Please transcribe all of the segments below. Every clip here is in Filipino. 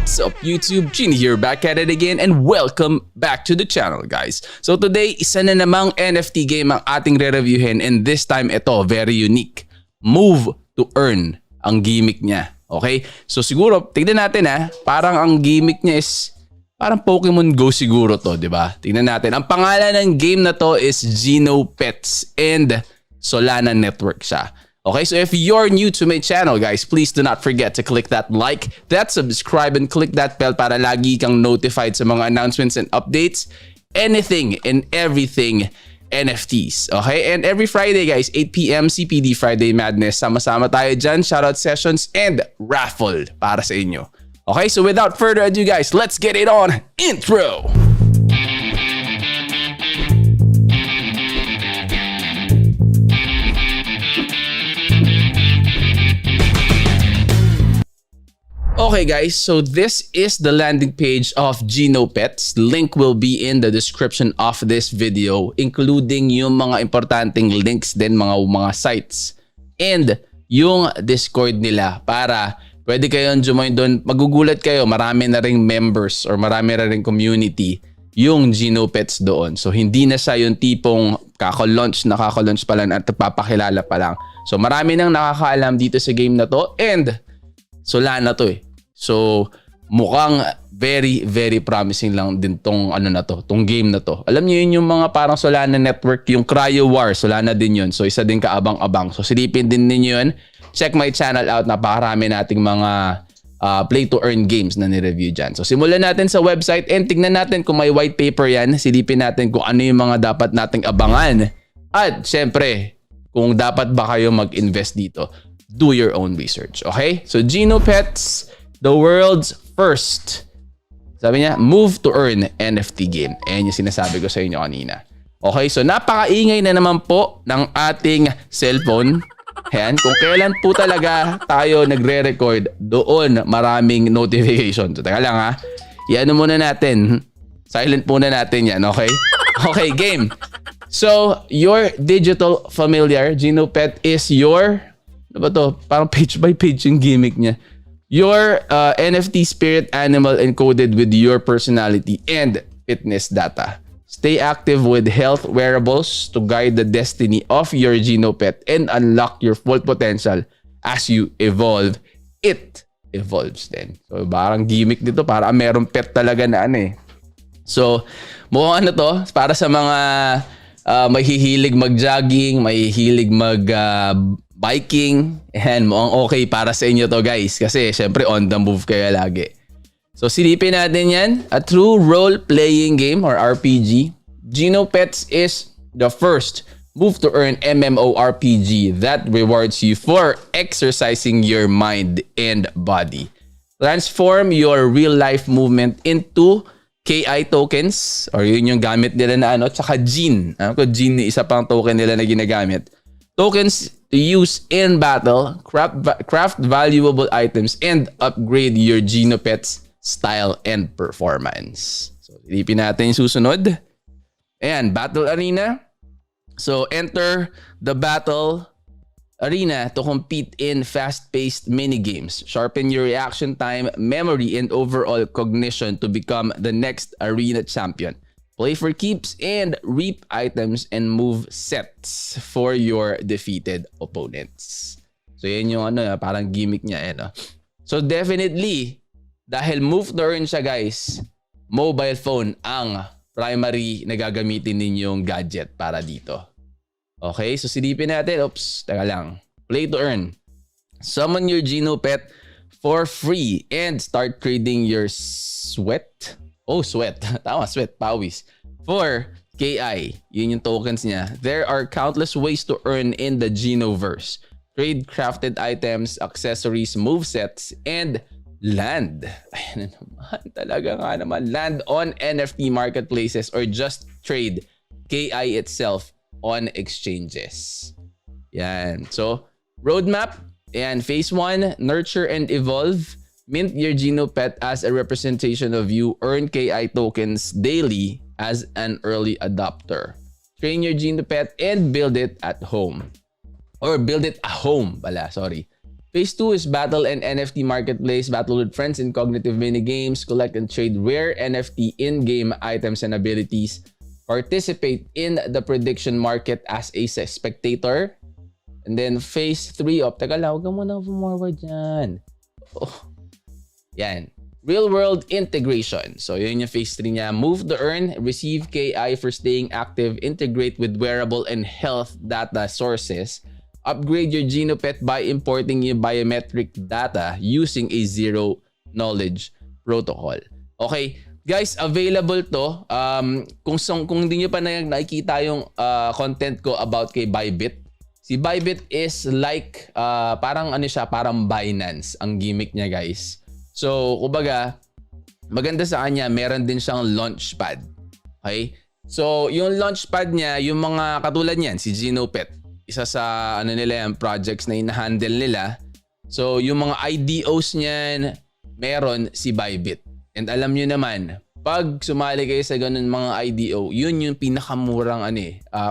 What's up YouTube? Genie here, back at it again, and welcome back to the channel, guys. So today, isa na namang NFT game ang ating re-reviewin, and this time ito, very unique. Move to Earn ang gimmick niya. Okay? So siguro, tignan natin parang ang gimmick niya is parang Pokemon Go siguro to, di ba? Tignan natin. Ang pangalan ng game na to is Geno Pets and Solana Network siya. Okay, so if you're new to my channel, guys, please do not forget to click that like, that subscribe, and click that bell para lagi kang notified sa mga announcements and updates, anything and everything NFTs. Okay, and every Friday, guys, 8 p.m. CPD Friday Madness, sama-sama tayo dyan, shoutout sessions, and raffle para sa inyo. Okay, so without further ado, guys, let's get it on. Intro! Okay guys, so this is the landing page of Geno Pets. Link will be in the description of this video, including yung mga importanteng links din, mga sites. And yung Discord nila para pwede kayong join doon. Magugulat kayo, marami na ring members or marami na ring community yung Geno Pets doon. So hindi na siya yung tipong nakaka-launch pa lang at papakilala pa lang. So marami nang nakakaalam dito sa game na to, and Solana to So mukhang very very promising lang din tong tong game na to. Alam niyo yun yung mga parang Solana Network, yung Cryo War, Solana din yun. So isa din kaabang-abang. So silipin din ninyo yun. Check my channel out, napakarami nating mga play to earn games na ni-review dyan. So simulan natin sa website and tignan natin kung may white paper yan. Silipin natin kung ano yung mga dapat nating abangan. At syempre, kung dapat ba kayo mag-invest dito. Do your own research, okay? So Geno Pets, the world's first, sabi niya, move to earn NFT game. Ayan yung sinasabi ko sa inyo kanina. Okay, so napakaingay na naman po ng ating cellphone. Ayan, kung kailan po talaga tayo nagre-record, doon maraming notification. So, teka lang Iano muna natin. Silent muna natin yan, okay? Okay, game. So, your digital familiar, Geno Pet, is your, ano ba to? Parang page by page yung gimmick niya. Your NFT spirit animal encoded with your personality and fitness data. Stay active with health wearables to guide the destiny of your Geno Pet and unlock your full potential as you evolve. It evolves then. So parang gimmick dito, para merong pet talaga na So mukhang to, para sa mga mahihilig mag-jogging, mahihilig biking, and mukhang okay para sa inyo to, guys, kasi syempre on the move kayo lagi. So silipin natin yan. A true role-playing game or RPG. Geno Pets is the first move to earn MMORPG that rewards you for exercising your mind and body. Transform your real-life movement into KI tokens, or yun yung gamit nila na tsaka Gene. Gene, isa pang token nila na ginagamit. Tokens to use in battle, craft valuable items, and upgrade your Geno Pets style and performance. So, ilipin natin yung susunod. Ayan, Battle Arena. So, enter the Battle Arena to compete in fast-paced minigames. Sharpen your reaction time, memory, and overall cognition to become the next arena champion. Play for keeps and reap items and move sets for your defeated opponents. So yan yung parang gimmick niya So definitely, dahil move to earn siya, guys, mobile phone ang primary na gagamitin ninyong gadget para dito. Okay, so silipin natin. Oops, teka lang. Play to earn. Summon your Geno Pet for free and start trading your sweat. Oh, sweat. Tama, sweat. Pawis. For KI. Yun yung tokens niya. There are countless ways to earn in the Genoverse. Trade crafted items, accessories, movesets, and land. Ayan naman. Talaga nga naman. Land on NFT marketplaces or just trade KI itself on exchanges. Yan. So, roadmap. Ayan. Phase 1, nurture and evolve. Mint your Geno Pet as a representation of you. Earn KI tokens daily as an early adopter. Train your Geno Pet and build it at home. Or build it a home pala, sorry. Phase 2 is Battle and NFT Marketplace. Battle with friends in cognitive mini-games. Collect and trade rare NFT in-game items and abilities. Participate in the prediction market as a spectator. And then Phase 3 of... Teka lang, huwag ka muna forward dyan. Oh. Yan. Real-world integration. So, yun yung Phase 3 niya. Move to earn. Receive KI for staying active. Integrate with wearable and health data sources. Upgrade your Genopet by importing yung biometric data using a zero-knowledge protocol. Okay, guys, available to. Kung hindi nyo pa nakikita yung content ko about kay Bybit, si Bybit is like, parang ano siya, parang Binance ang gimmick niya, guys. So, kumbaga, maganda sa kanya, meron din siyang launchpad. Okay? So, yung launchpad niya, yung mga katulad niyan, si Genopet, isa sa ano nila yan, projects na ina-handle nila. So, yung mga IDOs niyan, meron si Bybit. And alam nyo naman, pag sumali kayo sa ganun mga IDO, yun yung pinakamurang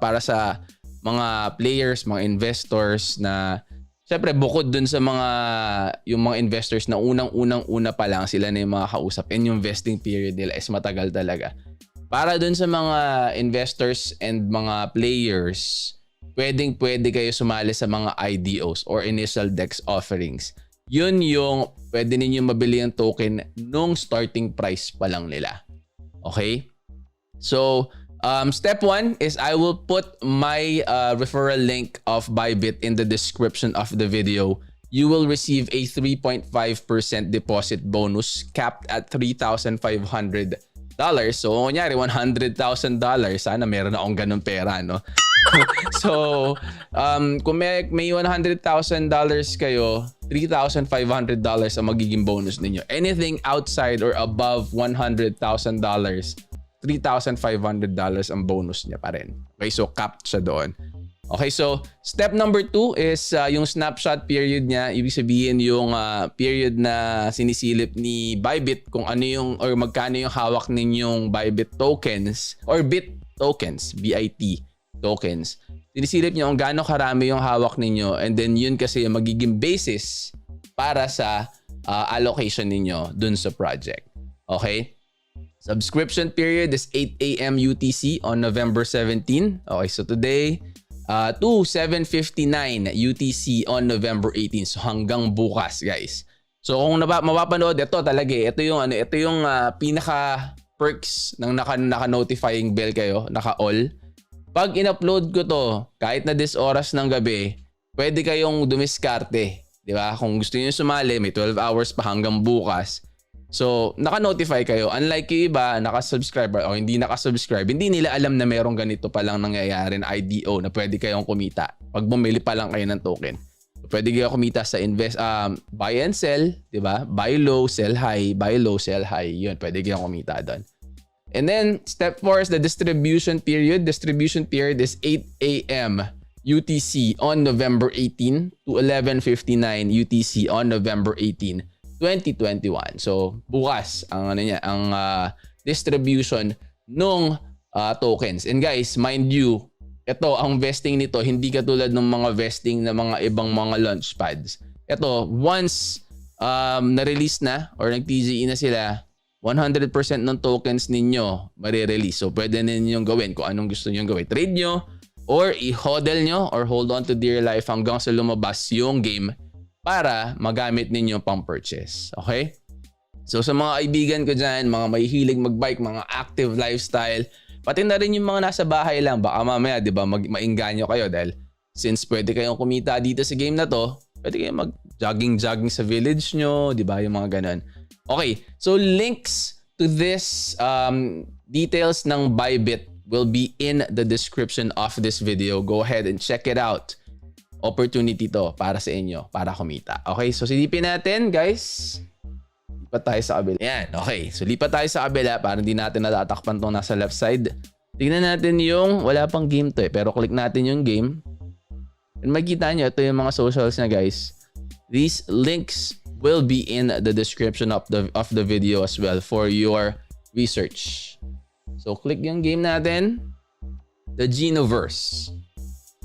para sa mga players, mga investors na syempre bukod dun sa yung mga investors na unang-una pa lang sila na yung mga kausap and yung vesting period nila is matagal talaga. Para dun sa mga investors and mga players, pwede kayo sumali sa mga IDOs or initial DEX offerings. Yun yung pwede ninyo mabili yung token nung starting price pa lang nila. Okay? So, step 1 is I will put my referral link of Bybit in the description of the video. You will receive a 3.5% deposit bonus capped at $3,500. So, kunyari, $100,000. Sana meron akong ganun pera, no? So, kung may $100,000 kayo, $3,500 ang magiging bonus ninyo. Anything outside or above $100,000, $3,500 ang bonus niya pa rin. Okay, so capped siya doon. Okay, so step number 2 is yung snapshot period niya. Ibig sabihin yung period na sinisilip ni Bybit kung ano yung or magkano yung hawak ninyong Bybit tokens or BIT tokens, BIT tokens. Sinisilip niyo kung gaano karami yung hawak ninyo and then yun kasi yung magiging basis para sa allocation ninyo dun sa project. Okay? Subscription period is 8 a.m. UTC on November 17. Okay, so today to 7:59 UTC on November 18. So hanggang bukas, guys. So kung mapapanood ito talaga, ito yung pinaka perks ng naka-notifying bell kayo, naka-all. Pag in-upload ko to, kahit na this oras ng gabi, pwede kayong dumiskarte, di ba? Kung gusto niyo sumali, may 12 hours pa hanggang bukas. So, naka-notify kayo. Unlike yung iba, naka-subscribe o hindi naka-subscribe, hindi nila alam na merong ganito pa lang nangyayari na IDO na pwede kayong kumita. Pag bumili pa lang kayo ng token. So, pwede kayo kumita sa buy and sell, di ba? Buy low, sell high, buy low, sell high. Yun, pwede kayong kumita doon. And then, step 4 is the distribution period. Distribution period is 8 a.m. UTC on November 18 to 11:59 UTC on November 18, 2021. So, bukas ang distribution nung tokens. And guys, mind you, ito, ang vesting nito, hindi katulad ng mga vesting na mga ibang mga launchpads. Ito, once na-release na or nag-TGE na sila, 100% ng tokens ninyo marirelease. So, pwede ninyong gawin kung anong gusto ninyong gawin. Trade nyo or i-hodl nyo or hold on to dear life hanggang sa lumabas yung game para magamit ninyo pang purchase. Okay? So, sa mga kaibigan ko dyan, mga mahihilig magbike, mga active lifestyle, pati na rin yung mga nasa bahay lang. Baka mamaya, di ba, mainganyo kayo dahil since pwede kayong kumita dito sa game na to, pwede kayong mag-jogging sa village nyo, di ba, yung mga ganun. Okay, so links to this details ng Bybit will be in the description of this video. Go ahead and check it out. Opportunity to para sa inyo, para kumita. Okay, so silipin natin, guys. Lipat tayo sa kabila. Yan, okay. So lipat tayo sa kabila para hindi natin natatakpan itong nasa left side. Tingnan natin yung, wala pang game to pero click natin yung game. And makikita nyo, ito yung mga socials na, guys. These links will be in the description of the video as well for your research. So click yung game natin, the Genoverse.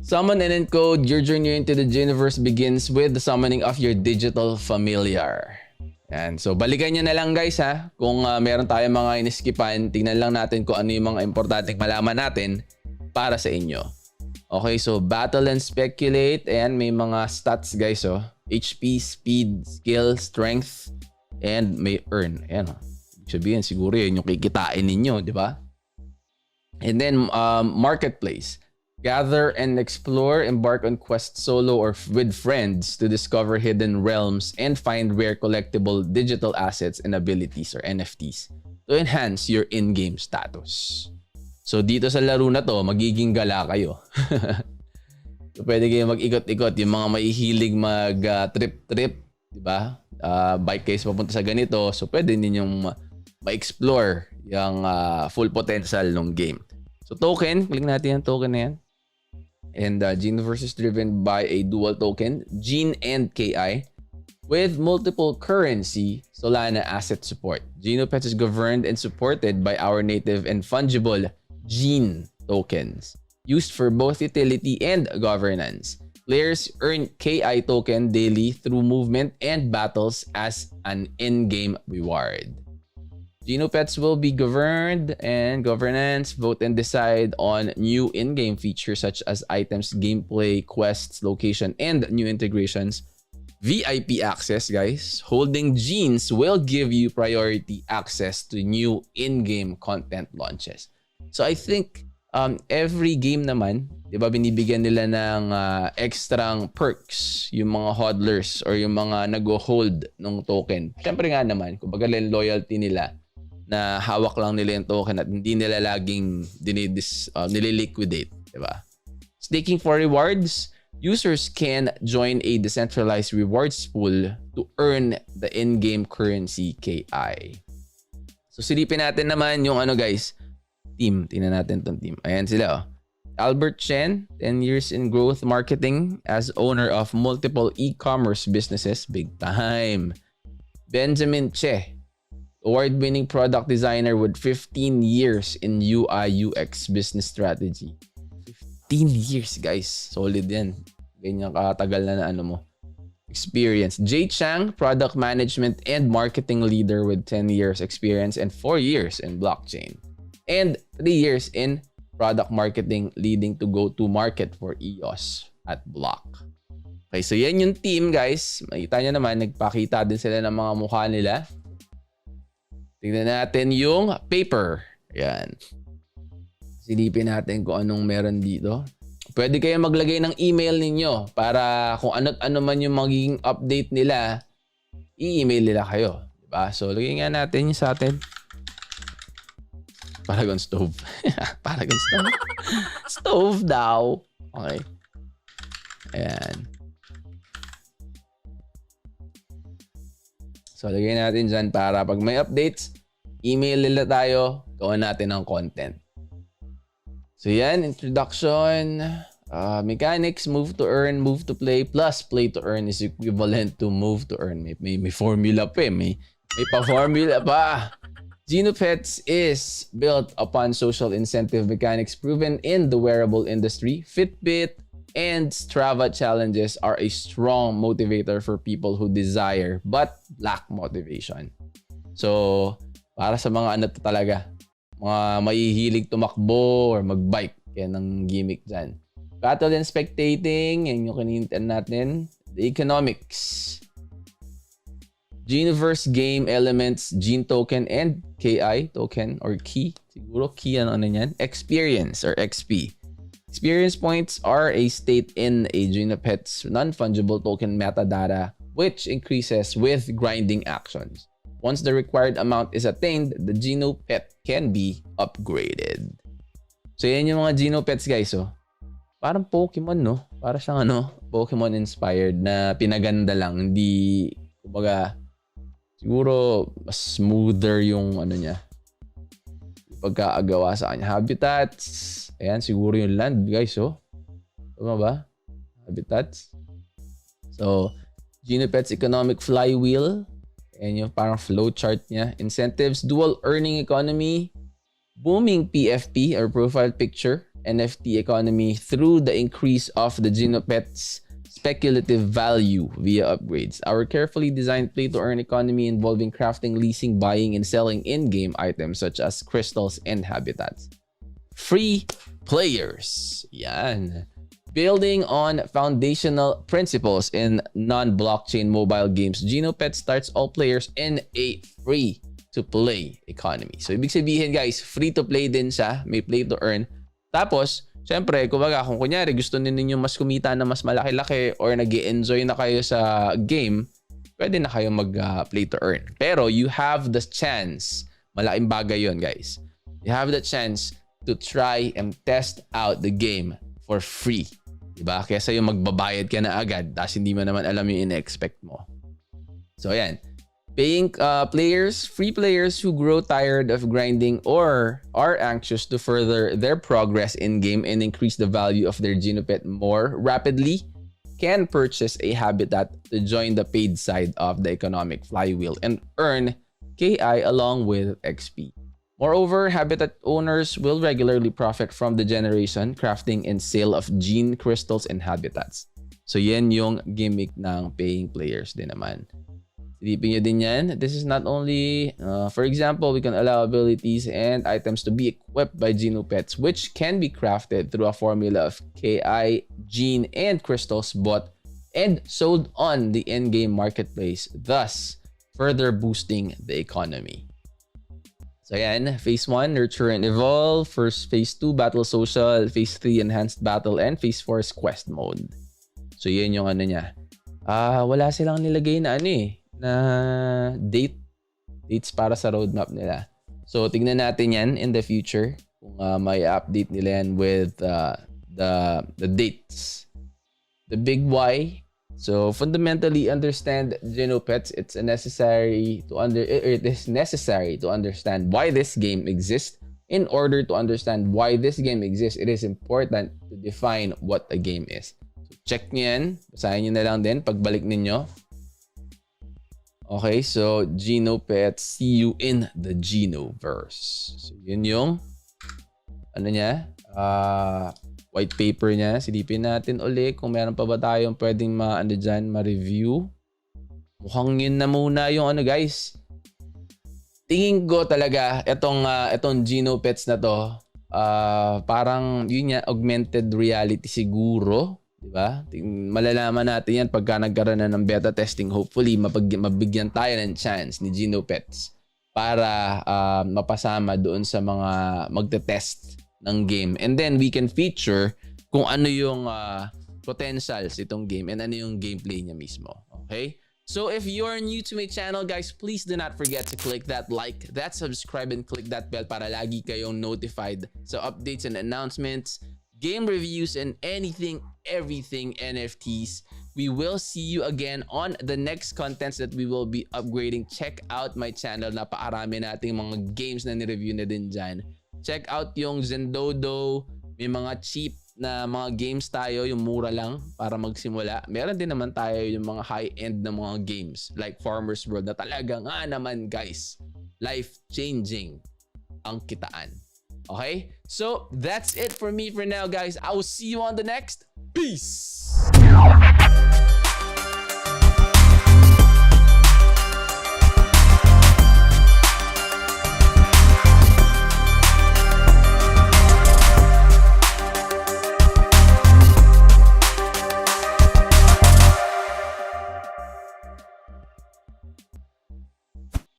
Summon and encode. Your journey into the Geniverse begins with the summoning of your digital familiar. Yan. So, balikan nyo na lang guys ha. Kung meron tayong mga iniskipan, tingnan lang natin kung ano yung mga importanteng malaman natin para sa inyo. Okay, so battle and speculate. Ayan, may mga stats guys. Oh. HP, speed, skill, strength, and may earn. Ayan. Ibig sabihin, siguro yun yung kikitain ninyo, di ba? And then, marketplace. Gather and explore, embark on quests solo or with friends to discover hidden realms and find rare collectible digital assets and abilities or NFTs to enhance your in-game status. So dito sa laro na to, magiging gala kayo. So pwede kayo mag-ikot-ikot, yung mga mahihilig mag-trip-trip, di ba? Bike kayo papunta sa ganito, so pwede ninyong ma-explore yung full potential ng game. So token, click natin yung token na yan. And Geniverse is driven by a dual token, Gene and KI, with multiple currency Solana asset support. GenoPets is governed and supported by our native and fungible Gene tokens, used for both utility and governance. Players earn KI token daily through movement and battles as an in-game reward. GenoPets will be governed and governance, vote and decide on new in-game features such as items, gameplay, quests, location, and new integrations. VIP access, guys. Holding Genes will give you priority access to new in-game content launches. So I think every game naman, di ba, binibigyan nila ng extrang perks yung mga hodlers or yung mga nag-hold ng token. Siyempre nga naman, kumbaga loyalty nila na hawak lang nila yung token at hindi nila laging nililiquidate, di ba? Staking for rewards, users can join a decentralized rewards pool to earn the in-game currency KI. So silipin natin naman yung guys, team. Tingnan natin tong team. Ayan sila oh. Albert Chen, 10 years in growth marketing as owner of multiple e-commerce businesses, big time. Benjamin Che, award-winning product designer with 15 years in UI UX business strategy. 15 years, guys. Solid yan. Ganyan katagal na mo. Experience. Jay Chang, product management and marketing leader with 10 years experience and 4 years in blockchain. And 3 years in product marketing leading to go-to-market for EOS at Block. Okay, so yan yung team, guys. Makita nyo naman, nagpakita din sila ng mga mukha nila. Tingnan natin yung paper. Ayan. Silipin natin kung anong meron dito. Pwede kayo maglagay ng email ninyo para kung ano man yung magiging update nila, i-email nila kayo. Diba? So, lagay nga natin yung sa atin. Paragon stove. Paragon stove. Stove daw. Okay. Ayan. So, lagay natin dyan para pag may updates, email nila tayo, gawin natin ng content. So, yan. Introduction. Mechanics, move to earn, move to play, plus play to earn is equivalent to move to earn. May formula pa eh. May pa-formula pa. GenoPets is built upon social incentive mechanics proven in the wearable industry. Fitbit and Strava challenges are a strong motivator for people who desire but lack motivation. So, para sa mga talaga, mga mahihilig tumakbo or magbike, yan ang gimmick dyan. Battle and spectating, yan yung kinihintan natin. The economics. Geniverse game elements, Gene token and KI token or key. Siguro key ano yan. Experience or XP. Experience points are a state in a GenoPets non-fungible token metadata which increases with grinding actions. Once the required amount is attained, the GenoPet can be upgraded. So yan yung mga GenoPets, guys. Oh. Parang Pokemon, no? Para siyang Pokemon inspired na pinaganda lang. Hindi, kumbaga, siguro mas smoother yung niya. Pagkaagawa sa kanya. Habitats. Ayan, siguro yung land, guys, oh. Tama ba? Habitats. So, GenoPets economic flywheel. Ayan yung parang flowchart niya. Incentives, dual earning economy, booming PFP or profile picture, NFT economy through the increase of the Genopets speculative value via upgrades. Our carefully designed play-to-earn economy involving crafting, leasing, buying, and selling in-game items such as crystals and habitats. Free players. Yan. Building on foundational principles in non-blockchain mobile games, Genopet starts all players in a free-to-play economy. So, ibig sabihin guys, free-to-play din siya. May play-to-earn. Tapos, syempre, kumbaga, kung kunyari gusto ninyo mas kumita na mas malaki-laki or nag-enjoy na kayo sa game, pwede na kayo mag-play to earn. Pero you have the chance, malaking bagay yun guys, you have the chance to try and test out the game for free. Diba? Kesa yung magbabayad ka na agad tapos hindi mo naman alam yung in-expect mo. So ayan. Paying players, free players who grow tired of grinding or are anxious to further their progress in-game and increase the value of their Genopet more rapidly can purchase a habitat to join the paid side of the economic flywheel and earn KI along with XP. Moreover, habitat owners will regularly profit from the generation, crafting, and sale of gene crystals and habitats. So yan yung gimmick ng paying players din naman. Silipin nyo din yan. This is not only, for example, we can allow abilities and items to be equipped by Genopets, which can be crafted through a formula of KI, Gene, and crystals bought and sold on the in-game marketplace, thus further boosting the economy. So yan, Phase 1, Nurture and Evolve. Phase 2, Battle Social. Phase 3, Enhanced Battle. And Phase 4 is Quest Mode. So yan yung ano niya. Wala silang nilagay na na dates para sa roadmap nila. So, tignan natin yan in the future kung may update nila yan with the dates. The big why. So, fundamentally understand Genopets. It is necessary to understand why this game exists. In order to understand why this game exists, it is important to define what a game is. So, check nyo yan. Basahin nyo na lang din pagbalik ninyo. Okay, so Genopets, see you in the Genoverse. So yun yung white paper niya. Silipin natin uli kung meron pa ba tayong pwedeng ma-review. Mukhang yun na muna yung guys. Tingin ko talaga itong Genopets na to, parang yun nga, augmented reality siguro. Diba? Malalaman natin yan pagka nagkaroon na ng beta testing. Hopefully, mabigyan tayo ng chance ni Genopets para mapasama doon sa mga magte-test ng game. And then, we can feature kung ano yung potentials itong game and ano yung gameplay niya mismo. Okay? So, if you're new to my channel, guys, please do not forget to click that like, that subscribe, and click that bell para lagi kayong notified sa updates and announcements, game reviews, and everything NFTs. We will see you again on the next contents that we will be upgrading. Check out my channel. Napakarami nating mga games na nireview na din dyan. Check out yung Zendodo. May mga cheap na mga games tayo, yung mura lang para magsimula. Meron din naman tayo yung mga high-end na mga games like Farmer's World na talaga nga naman guys, life-changing ang kitaan. Okay? So, that's it for me for now, guys. I will see you on the next. Peace!